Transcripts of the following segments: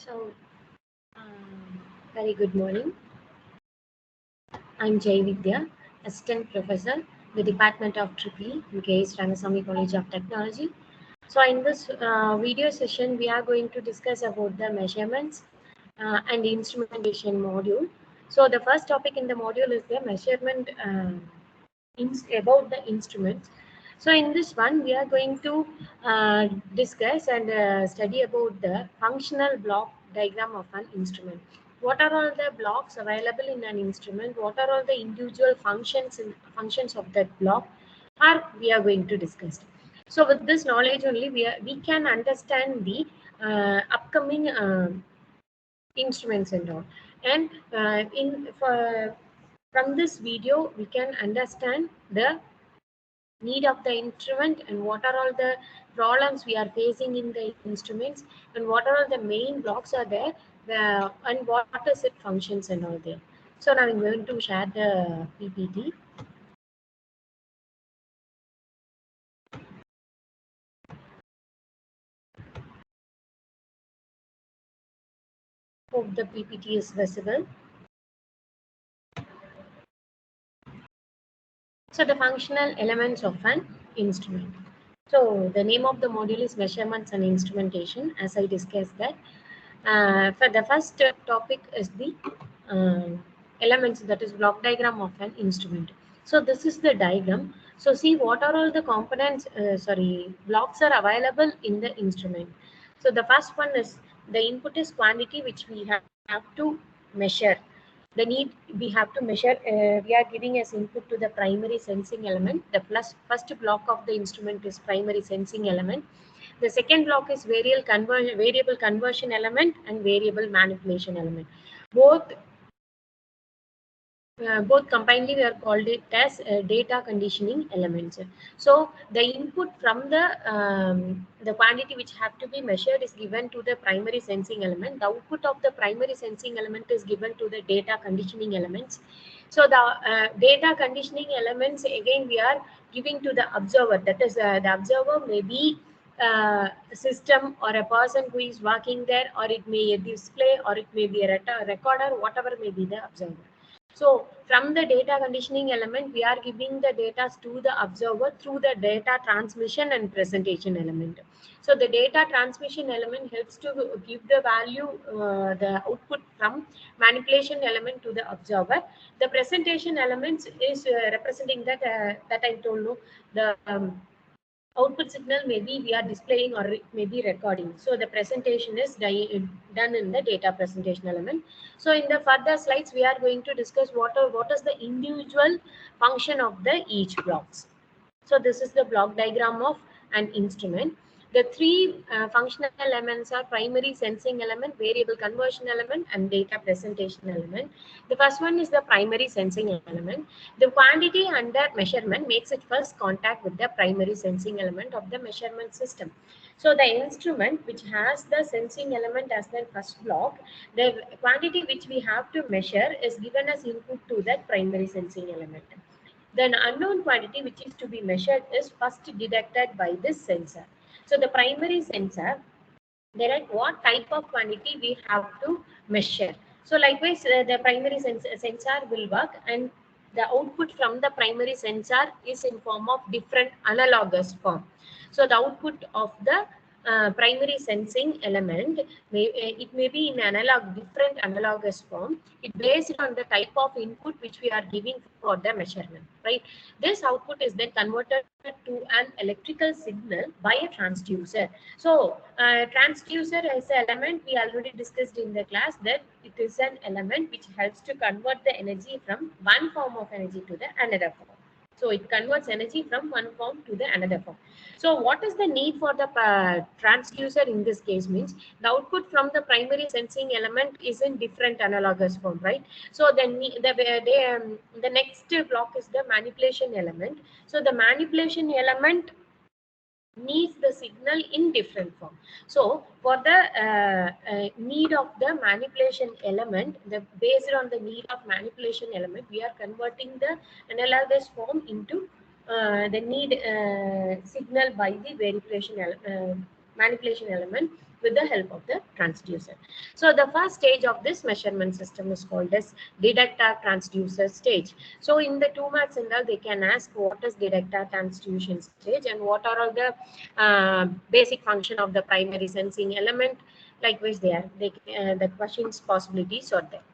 So, um, very good morning. I'm Jai Vidya, Assistant Professor, the Department of EEE, KS Rangasamy College of Technology. So, in this video session, we are going to discuss about the measurements and instrumentation module. So, the first topic in the module is the measurement about the instruments. So, in this one, we are going to discuss and study about the functional block diagram of an instrument. What are all the blocks available in an instrument? What are all the individual functions of that block? Are we are going to discuss. So, with this knowledge only, we can understand the upcoming instruments and all. And from this video, we can understand the need of the instrument and what are all the problems we are facing in the instruments and what are all the main blocks are there and what is it functions and all there. So now I'm going to share the PPT. Hope the PPT is visible. So the functional elements of an instrument. So the name of the module is measurements and instrumentation, as I discussed that. For the first topic is the elements, that is block diagram of an instrument. So this is the diagram. So see what are all the components, blocks are available in the instrument. So the first one is the input is quantity which we have to measure. The need we have to measure, we are giving as input to the primary sensing element. The first block of the instrument is primary sensing element. The second block is variable conversion element and variable manipulation element. Both both combinedly we are called it as data conditioning elements. So the input from the quantity which have to be measured is given to the primary sensing element. The output of the primary sensing element is given to the data conditioning elements. So the data conditioning elements again we are giving to the observer. That is the observer may be a system or a person who is working there, or it may be a display, or it may be a recorder, whatever may be the observer. So from the data conditioning element, we are giving the data to the observer through the data transmission and presentation element. So the data transmission element helps to give the value, the output from manipulation element to the observer. The presentation elements is representing that I told you the output signal maybe we are displaying or it may be recording. So the presentation is done in the data presentation element. So in the further slides, we are going to discuss what is the individual function of the each blocks. So this is the block diagram of an instrument. The three functional elements are primary sensing element, variable conversion element, and data presentation element. The first one is the primary sensing element. The quantity under measurement makes its first contact with the primary sensing element of the measurement system. So the instrument which has the sensing element as the first block, the quantity which we have to measure is given as input to that primary sensing element. Then unknown quantity which is to be measured is first detected by this sensor. So the primary sensor, there are what type of quantity we have to measure. So likewise, the primary sensor will work, and the output from the primary sensor is in form of different analogous form. So the output of the primary sensing element it may be in different analogous form. It based on the type of input which we are giving for the measurement, right? This output is then converted to an electrical signal by a transducer. So transducer as an element, we already discussed in the class that it is an element which helps to convert the energy from one form of energy to the another form. So it converts energy from one form to the another form. So what is the need for the transducer in this case means the output from the primary sensing element is in different analogous form, right? So then the next block is the manipulation element. So the manipulation element needs the signal in different form. So for the need of the manipulation element, based on the need of manipulation element, we are converting the analogous form into the need signal by the manipulation element. with the help of the transducer. So the first stage of this measurement system is called as detector transducer stage. So in the 2 marks and all, they can ask what is detector transduction stage and what are all the basic function of the primary sensing element. Likewise, the questions possibilities are there.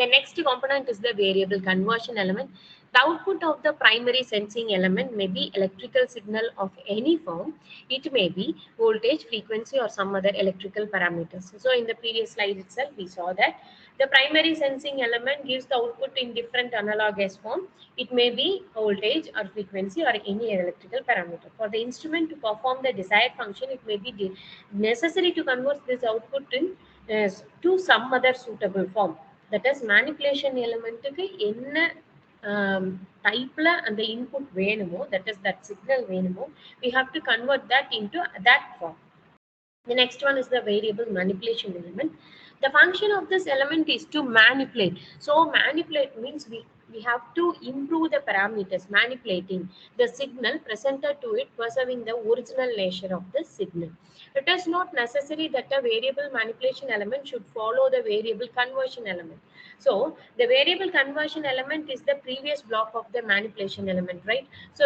The next component is the variable conversion element. The output of the primary sensing element may be electrical signal of any form. It may be voltage, frequency, or some other electrical parameters. So in the previous slide itself, we saw that the primary sensing element gives the output in different analogous form. It may be voltage or frequency or any electrical parameter. For the instrument to perform the desired function, it may be necessary to convert this output to some other suitable form. That is manipulation எலிமெண்ட்டுக்கு என்ன டைப்ல அந்த input வேணுமோ, that is that signal வேணுமோ, we have to convert that into that form. The next one is the variable manipulation element. The function of this element is to manipulate. So manipulate means we have to improve the parameters, manipulating the signal presented to it, preserving the original nature of the signal. It is not necessary that a variable manipulation element should follow the variable conversion element. So the variable conversion element is the previous block of the manipulation element, right? So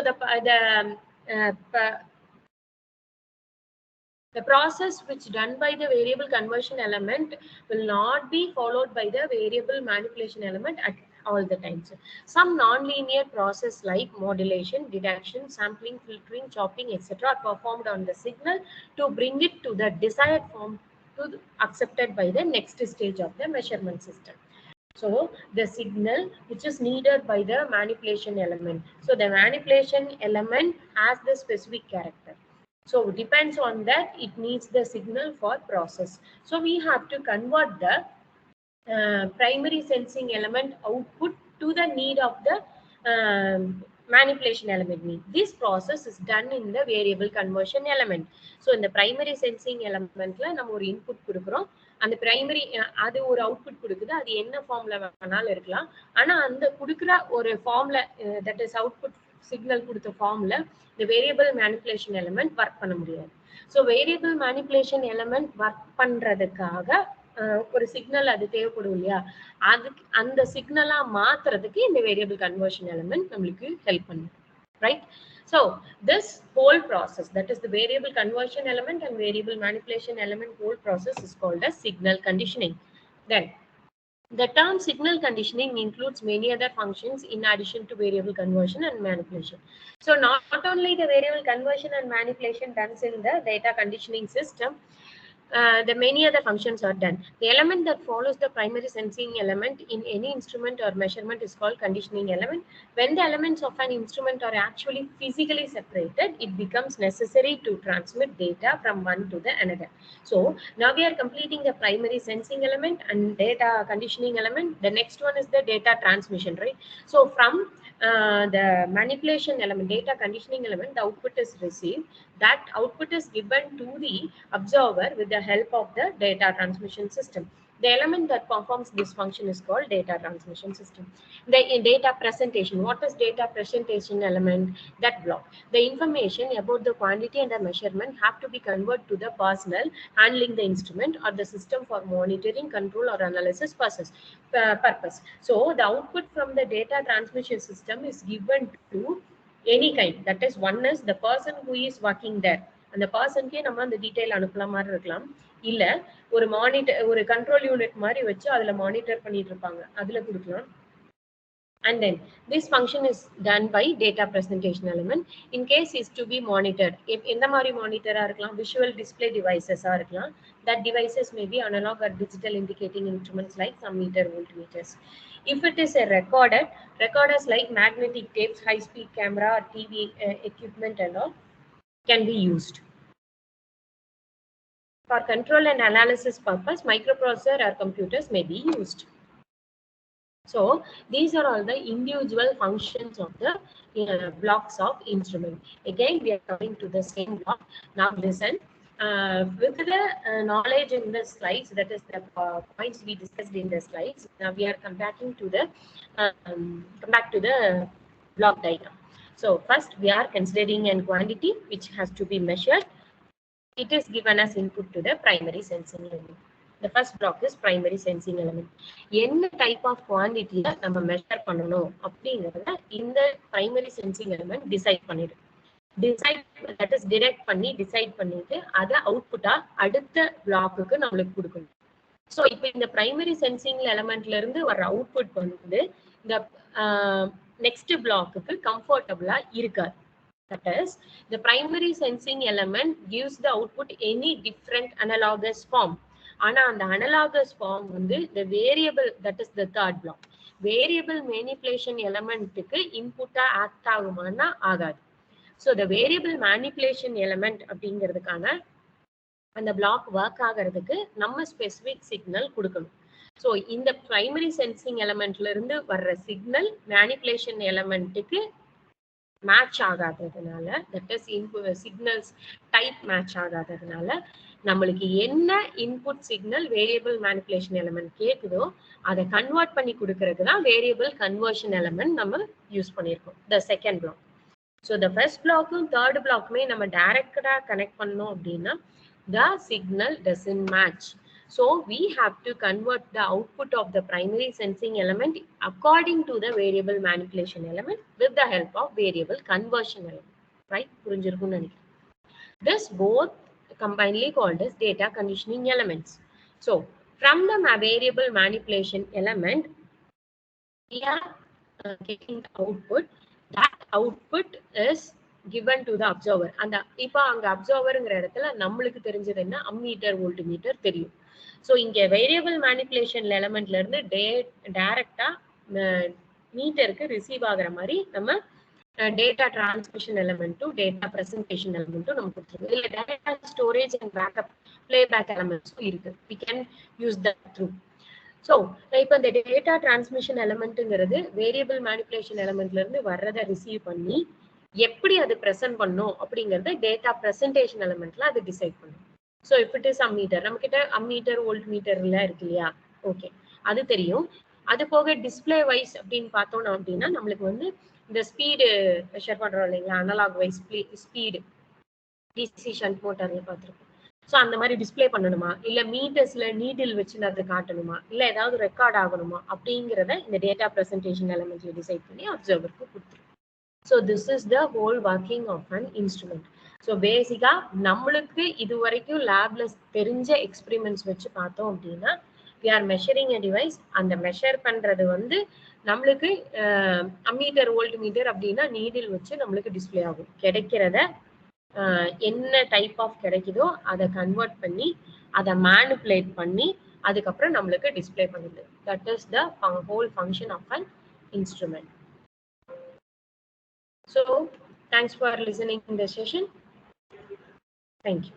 the process which done by the variable conversion element will not be followed by the variable manipulation element at all the times. Some non-linear process like modulation, deduction, sampling, filtering, chopping, etc. are performed on the signal to bring it to the desired form accepted by the next stage of the measurement system. So the signal which is needed by the manipulation element. So the manipulation element has the specific character. So it depends on that, it needs the signal for process. So we have to convert the primary sensing element output to the need of the manipulation element need. This process is done in the variable conversion element. So in the primary sensing elementல நம்ம ஒரு input கொடுக்கிறோம், அந்த primary அது ஒரு output கொடுக்குது, அது என்ன ஃபார்ம்ல வேணாலும் இருக்கலாம். ஆனா அந்த கொடுக்குற ஒரு ஃபார்ம்ல தட் இஸ் அவுட்புட் சிக்னல் கொடுத்த ஃபார்ம்ல இந்த வேரியபிள் மேனிப்புலேஷன் எலிமெண்ட் ஒர்க் பண்ண முடியாது. So variable manipulation element work பண்றதுக்காக ஒரு சிக்னல் அது தேவைப்படும் இல்லையா, அதுக்கு அந்த சிக்னலா மாத்துறதுக்கு இந்த வேரியபிள் கன்வர்ஷன் எலிமெண்ட் நம்மளுக்கு ஹெல்ப் பண்ணும், right? So this whole process, that is the variable conversion element and variable manipulation element whole process, is called as signal conditioning. Then the term signal conditioning includes many other functions in addition to variable conversion and manipulation. So not only the variable conversion and manipulation done in the data conditioning system, the many other functions are done. The element that follows the primary sensing element in any instrument or measurement is called conditioning element. When the elements of an instrument are actually physically separated, it becomes necessary to transmit data from one to the another. So now we are completing the primary sensing element and data conditioning element. The next one is the data transmission, right? So from the manipulation element, data conditioning element, the output is received. That output is given to the observer with the help of the data transmission system. The element that performs this function is called data transmission system. The data presentation, what is data presentation element? That block. The information about the quantity and the measurement have to be converted to the personnel handling the instrument or the system for monitoring, control, or analysis purpose. So the output from the data transmission system is given to any kind. That is, one is the person who is working there, அந்த பர்சனுக்கே நம்ம அந்த detail அனுப்பலாம் மாதிரி இருக்கலாம், இல்ல ஒரு monitor, ஒரு control unit மாதிரி வச்சு அதுல மானிட்டர் பண்ணிட்டு இருப்பாங்க, அதுல கொடுக்கலாம். And then this function is done by data presentation element. In case is to be monitored, எந்த மாதிரி மானிட்டரா இருக்கலாம், visual display devices ஆ இருக்கலாம். That devices may be analog or digital indicating instruments like some meter, voltmeters. If it is a recorders like magnetic tapes, high speed camera, or TV equipment and all can be used. For control and analysis purpose, microprocessor or computers may be used. So these are all the individual functions of the blocks of instrument. Again, we are coming to the same block. Now listen, with the knowledge in the slides, that is the points we discussed in the slides. Now we are come back to the block diagram. So first we are considering a quantity which has to be measured. it is given as input to the primary sensing element. The first block is primary sensing element. என்ன type of quantity நம்ம measure பண்ணணும் அப்படிங்கறத இந்த primary sensing element decide பண்ணிடும். Decide, that is direct பண்ணி decide பண்ணிட்டு அதை அவுட்புட்டா அடுத்த பிளாக்குக்கு நம்மளுக்கு கொடுக்கணும். ஸோ இப்போ இந்த பிரைமரி சென்சிங் எலமெண்ட்ல இருந்து வர அவுட்புட் வந்து இந்த நெக்ஸ்ட் பிளாக்குக்கு கம்ஃபர்டபுளா இருக்காது. That is, the primary sensing element gives the output any different analogous form. ஆனா அந்த analogous form வந்து the variable, that is the third block, variable manipulation elementக்கு இன்புட்டா ஆக்ட் ஆகுமானா ஆகாது. So the variable manipulation element அப்படிங்கிறதுக்கான அந்த பிளாக் ஒர்க் ஆகிறதுக்கு நம்ம ஸ்பெசிபிக் சிக்னல் கொடுக்கணும். ஸோ இந்த பிரைமரி சென்சிங் எலமெண்ட்ல இருந்து வர்ற சிக்னல் மேனிப்புலேஷன் எலமெண்ட்டுக்கு மேட்ச் ஆகாததுனால, that is signals type match ஆகாததுனால நம்மளுக்கு என்ன input signal variable manipulation element கேட்குதோ அதை கன்வெர்ட் பண்ணி கொடுக்கறதுக்கு தான் வேரியபிள் கன்வர்ஷன் எலமெண்ட் நம்ம யூஸ் பண்ணியிருக்கோம், the second block. So the first பிளாக்கும் தேர்ட் பிளாக்குமே நம்ம டைரக்டா கனெக்ட் பண்ணோம் அப்படின்னா the signal doesn't match. So we have to convert the output of the primary sensing element according to the variable manipulation element with the help of variable conversion element. Right? புரிஞ்சிருக்கும்னு நினைக்கிறேன். This both combinedly called as data conditioning elements. So from the variable manipulation element, we are getting the output. That output is given to the observer. அந்த இப்போ அங்க அப்சர்வர்ங்கிற இடத்துல நம்மளுக்கு தெரிஞ்சது என்ன, ammeter volt meter தெரியும். ஸோ இங்க வேரியபிள் மேனிப்புலேஷன் எலமெண்ட்ல இருந்து டைரக்டா மீட்டருக்கு ரிசீவ் ஆகுற மாதிரி நம்ம டேட்டா டிரான்ஸ்மிஷன் எலமெண்ட்டும் டேட்டா பிரசன்டேஷன் எலமெண்ட்டும் நம்ம கொடுத்துருக்கோம். இதுல data storage and backup playback எலமெண்ட்ஸும் இருக்கு. we can use that through. So இப்போ இந்த டேட்டா டிரான்ஸ்மிஷன் எலமெண்ட்டுங்கிறது வேரியபிள் மேனிப்புலேஷன் எலமெண்ட்ல இருந்து வர்றதை ரிசீவ் பண்ணி எப்படி அது ப்ரெசென்ட் பண்ணும் அப்படிங்கறத டேட்டா பிரசன்டேஷன் எலமெண்ட்ல அது டிசைட் பண்ணும். So if it is ammeter, நம்ம கிட்ட அம்மீட்டர் வோல்ட் மீட்டர்ல இருக்கு இல்லையா, ஓகே அது தெரியும். அது போக டிஸ்பிளே வைஸ் அப்படின்னு பார்த்தோம் அப்படின்னா நம்மளுக்கு வந்து இந்த ஸ்பீடு மெஷர் பண்றோம் இல்லைங்களா, analogue wise speed DC shunt மோட்டார்ல பார்த்துருக்கோம். ஸோ அந்த மாதிரி டிஸ்பிளே பண்ணணுமா, இல்லை மீட்டர்ஸ்ல நீடில் வச்சு அதை காட்டணுமா, இல்லை ஏதாவது ரெக்கார்ட் ஆகணுமா அப்படிங்கிறத இந்த டேட்டா பிரசன்டேஷன் எலமெண்ட்ல டிசைட் பண்ணி அப்சர்வருக்கு கொடுத்துரும். So this is the whole working of an instrument. So பேசிக்கா நம்மளுக்கு இது வரைக்கும் லேப்ல தெரிஞ்ச எக்ஸ்பெரிமெண்ட்ஸ் வச்சு பார்த்தோம் அப்படின்னா we are measuring a device. அந்த மெஷர் பண்றது வந்து நம்மளுக்கு அம்மீட்டர் வோல்ட் மீட்டர் அப்படின்னா நீடில் வச்சு நம்மளுக்கு டிஸ்பிளே ஆகும். கிடைக்கிறத என்ன டைப் ஆஃப் கிடைக்குதோ அதை கன்வெர்ட் பண்ணி அதை மேனிப்புலேட் பண்ணி அதுக்கப்புறம் நம்மளுக்கு டிஸ்பிளே பண்ணுது. That is the whole function of an instrument. So thanks for listening in the session. Thank you.